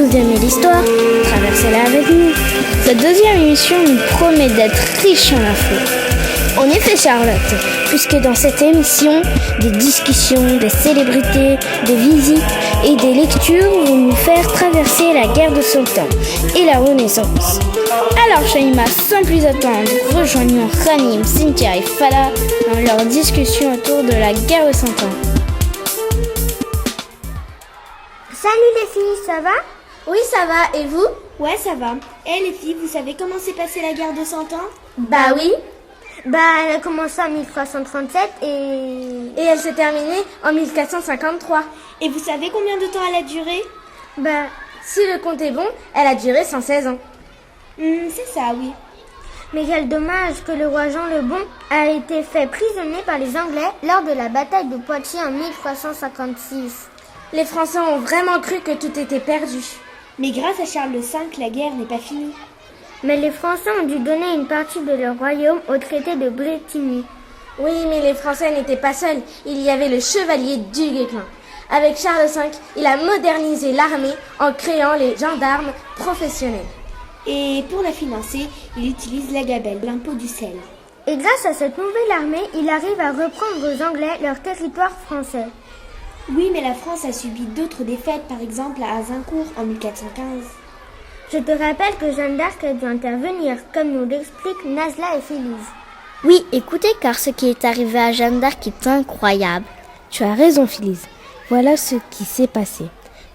Vous aimez l'histoire? Traversez-la avec nous. Cette deuxième émission nous promet d'être riche en infos. En effet, Charlotte, puisque dans cette émission, des discussions, des célébrités, des visites et des lectures vont nous faire traverser la guerre de Cent Ans et la Renaissance. Alors, Shaima, sans plus attendre, rejoignons Khanim, Cynthia et Fala dans leur discussion autour de la guerre de Cent Ans. Salut les filles, ça va? Oui, ça va, et vous? Ouais, ça va. Et les filles, vous savez comment s'est passée la guerre de Cent Ans? Bah oui. Elle a commencé en 1337 et elle s'est terminée en 1453. Et vous savez combien de temps elle a duré? Si le compte est bon, elle a duré 116 ans. C'est ça, oui. Mais quel dommage que le roi Jean le Bon a été fait prisonnier par les Anglais lors de la bataille de Poitiers en 1356. Les Français ont vraiment cru que tout était perdu. Mais grâce à Charles V, la guerre n'est pas finie. Mais les Français ont dû donner une partie de leur royaume au traité de Bretigny. Oui, mais les Français n'étaient pas seuls. Il y avait le chevalier du Guesclin. Avec Charles V, il a modernisé l'armée en créant les gendarmes professionnels. Et pour la financer, il utilise la gabelle, l'impôt du sel. Et grâce à cette nouvelle armée, il arrive à reprendre aux Anglais leur territoire français. Oui, mais la France a subi d'autres défaites, par exemple à Azincourt en 1415. Je te rappelle que Jeanne d'Arc a dû intervenir, comme nous l'expliquent Nazla et Félise. Oui, écoutez, car ce qui est arrivé à Jeanne d'Arc est incroyable. Tu as raison, Félise. Voilà ce qui s'est passé.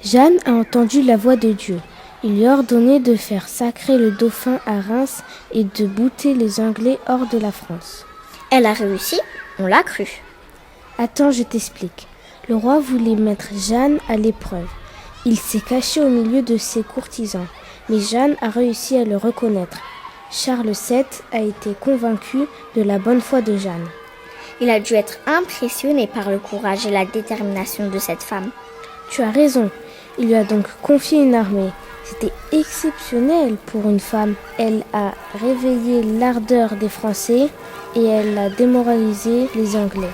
Jeanne a entendu la voix de Dieu. Il lui a ordonné de faire sacrer le dauphin à Reims et de bouter les Anglais hors de la France. Elle a réussi, on l'a cru. Attends, je t'explique. Le roi voulait mettre Jeanne à l'épreuve. Il s'est caché au milieu de ses courtisans. Mais Jeanne a réussi à le reconnaître. Charles VII a été convaincu de la bonne foi de Jeanne. Il a dû être impressionné par le courage et la détermination de cette femme. Tu as raison. Il lui a donc confié une armée. C'était exceptionnel pour une femme. Elle a réveillé l'ardeur des Français et elle a démoralisé les Anglais.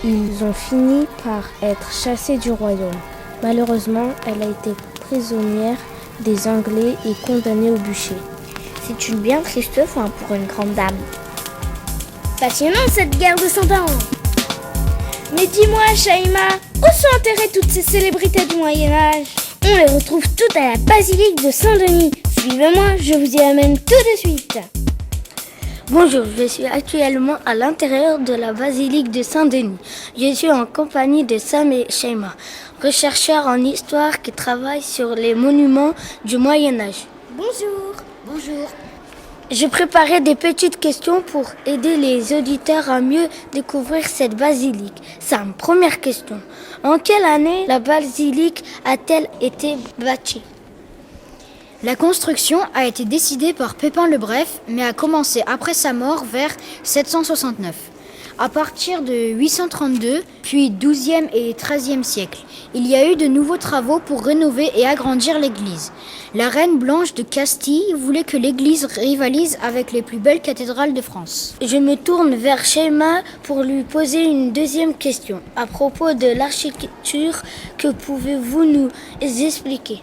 Ils ont fini par être chassés du royaume. Malheureusement, elle a été prisonnière des Anglais et condamnée au bûcher. C'est une bien triste fin pour une grande dame. Passionnant cette guerre de Cent Ans. Mais dis-moi, Shaima, où sont enterrées toutes ces célébrités du Moyen-Âge? On les retrouve toutes à la basilique de Saint-Denis. Suivez-moi, je vous y amène tout de suite. Bonjour, je suis actuellement à l'intérieur de la basilique de Saint-Denis. Je suis en compagnie de Sam et Shaima, chercheurs en histoire qui travaillent sur les monuments du Moyen-Âge. Bonjour. Bonjour. J'ai préparé des petites questions pour aider les auditeurs à mieux découvrir cette basilique. Sam, première question. En quelle année la basilique a-t-elle été bâtie ? La construction a été décidée par Pépin le Bref, mais a commencé après sa mort vers 769. À partir de 832, puis 12e et 13e siècle, il y a eu de nouveaux travaux pour rénover et agrandir l'église. La reine Blanche de Castille voulait que l'église rivalise avec les plus belles cathédrales de France. Je me tourne vers Shaima pour lui poser une deuxième question. À propos de l'architecture, que pouvez-vous nous expliquer ?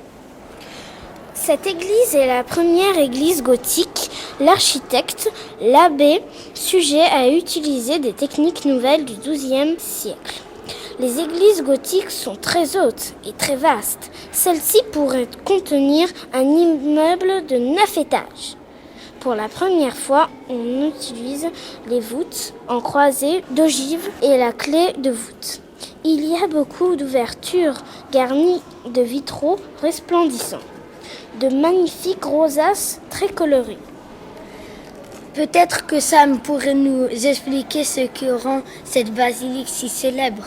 Cette église est la première église gothique. L'architecte, l'abbé Suger, a utilisé des techniques nouvelles du XIIe siècle. Les églises gothiques sont très hautes et très vastes. Celle-ci pourrait contenir un immeuble de 9 étages. Pour la première fois, on utilise les voûtes en croisée d'ogives et la clé de voûte. Il y a beaucoup d'ouvertures garnies de vitraux resplendissants. De magnifiques rosaces très colorées. Peut-être que Sam pourrait nous expliquer ce qui rend cette basilique si célèbre.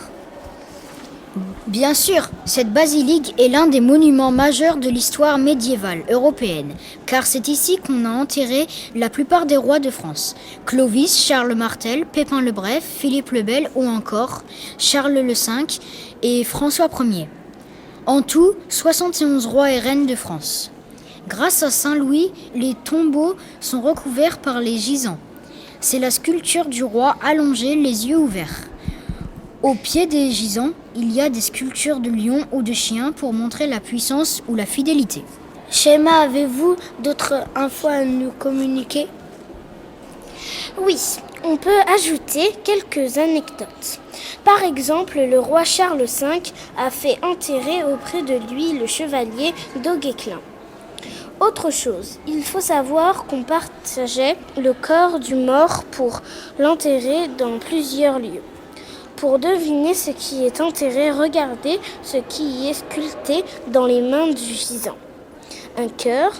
Bien sûr, cette basilique est l'un des monuments majeurs de l'histoire médiévale européenne, car c'est ici qu'on a enterré la plupart des rois de France. Clovis, Charles Martel, Pépin le Bref, Philippe le Bel ou encore Charles V et François Ier. En tout, 71 rois et reines de France. Grâce à Saint-Louis, les tombeaux sont recouverts par les gisants. C'est la sculpture du roi allongé, les yeux ouverts. Au pied des gisants, il y a des sculptures de lions ou de chiens pour montrer la puissance ou la fidélité. Shaima, avez-vous d'autres infos à nous communiquer? Oui, on peut ajouter quelques anecdotes. Par exemple, le roi Charles V a fait enterrer auprès de lui le chevalier d'Auguesclin. Autre chose, il faut savoir qu'on partageait le corps du mort pour l'enterrer dans plusieurs lieux. Pour deviner ce qui est enterré, regardez ce qui y est sculpté dans les mains du gisant. Un cœur,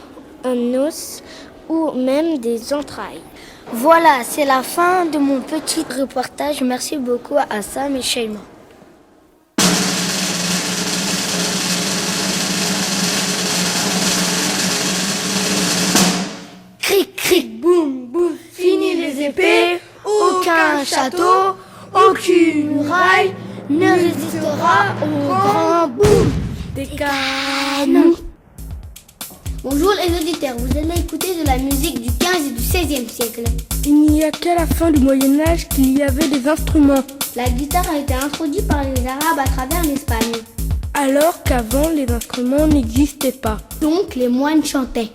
un os ou même des entrailles. Voilà, c'est la fin de mon petit reportage. Merci beaucoup à Sam et Shaima. Cric, cric, boum, boum, fini les épées. Aucun château, aucune muraille ne résistera au grand boum des canons. Bonjour les auditeurs, vous allez écouter de la musique du 15 et du 16e siècle. Il n'y a qu'à la fin du Moyen-Âge qu'il y avait des instruments, La guitare a été introduite par les Arabes à travers l'Espagne. alors qu'avant les instruments n'existaient pas. Donc les moines chantaient.